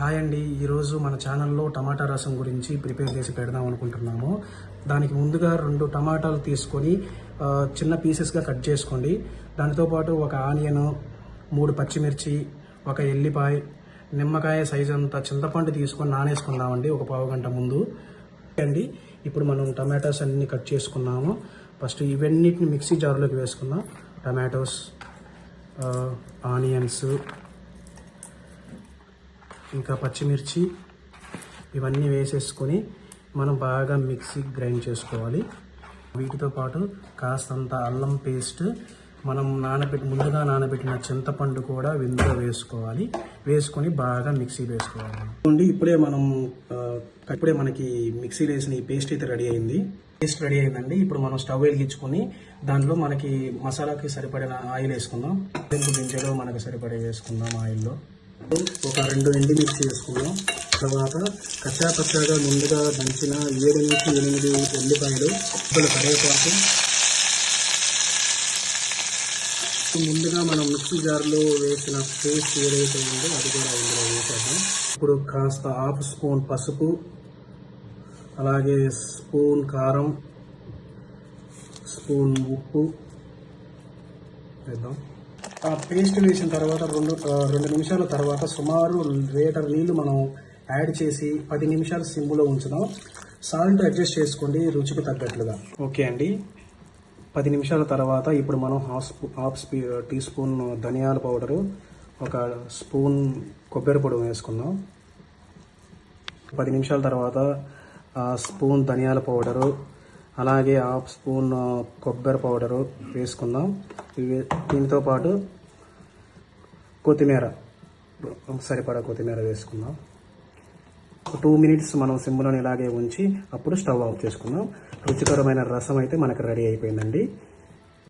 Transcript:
Hi అండి, ఈరోజు మన ఛానల్లో టమాటా రసం గురించి ప్రిపేర్ చేసి పెడదాం అనుకుంటున్నాము. దానికి ముందుగా 2 టమాటాలు తీసుకొని చిన్న పీసెస్గా కట్ చేసుకోండి. దానితో పాటు ఒక ఆనియన్, 3 పచ్చిమిర్చి, ఒక ఎల్లిపాయ, నిమ్మకాయ సైజు అంత చింతపండు తీసుకొని నానేసుకుందామండి ఒక పావు గంట ముందు అండి. ఇప్పుడు మనం టమాటాస్ అన్ని కట్ చేసుకున్నాము. ఫస్ట్ ఇవన్నిటిని మిక్సీ జార్లోకి వేసుకుందాం. టమాటోస్, ఆనియన్స్, ఇంకా పచ్చిమిర్చి ఇవన్నీ వేసేసుకొని మనం బాగా మిక్సీ గ్రైండ్ చేసుకోవాలి. వీటితో పాటు కాస్తంత అల్లం పేస్ట్, మనం ముందుగా నానబెట్టిన చింతపండు కూడా ఇందులో వేసుకొని బాగా మిక్సీ వేసుకోవాలి. ఇప్పుడే మనకి మిక్సీలో వేసిన ఈ పేస్ట్ అయితే రెడీ అయిందండి. ఇప్పుడు మనం స్టవ్ వెలిగించుకొని దాంట్లో మనకి మసాలాకి సరిపడిన ఆయిల్ వేసుకుందాం. గింజలు మనకు సరిపడే వేసుకుందాం. ఆయిల్లో ఒక 2 ఎండుమిర్చి వేసుకుందాం. తర్వాత కచ్చాపచ్చాగా ముందుగా దంచిన 7 నుంచి 8 ఉల్లిపాయలు, కరివేపాకు, ముందుగా మనం మిక్సీ జార్లో వేసిన పేస్ట్ ఏదైతే ఉందో అది కూడా ఇందులో వేసేద్దాం. ఇప్పుడు కాస్త ½ స్పూన్ పసుపు, అలాగే స్పూన్ కారం, స్పూన్ ఉప్పు వేద్దాం. ఆ పేస్ట్ వేసిన తర్వాత 2 నిమిషాల తర్వాత సుమారు 1 లీటర్ నీళ్లు మనం యాడ్ చేసి 10 నిమిషాలు సిమ్లో ఉంచుదాం. సాల్ట్ అడ్జస్ట్ చేసుకోండి రుచికి తగ్గట్లుగా. ఓకే అండి, 10 నిమిషాల తర్వాత ఇప్పుడు మనం హాఫ్ టీ స్పూన్ ధనియాల పౌడరు, ఒక స్పూన్ కొబ్బరి పొడి వేసుకుందాం. 10 నిమిషాల తర్వాత స్పూన్ ధనియాల పౌడరు, అలాగే ½ స్పూన్ కొబ్బరి పౌడరు వేసుకుందాం. దీనితో పాటు కొత్తిమీర, సరిపడా కొత్తిమీర వేసుకుందాం. 2 మినిట్స్ మనం సిమ్లోని ఇలాగే ఉంచి అప్పుడు స్టవ్ ఆఫ్ చేసుకుందాం. రుచికరమైన రసం అయితే మనకు రెడీ అయిపోయిందండి.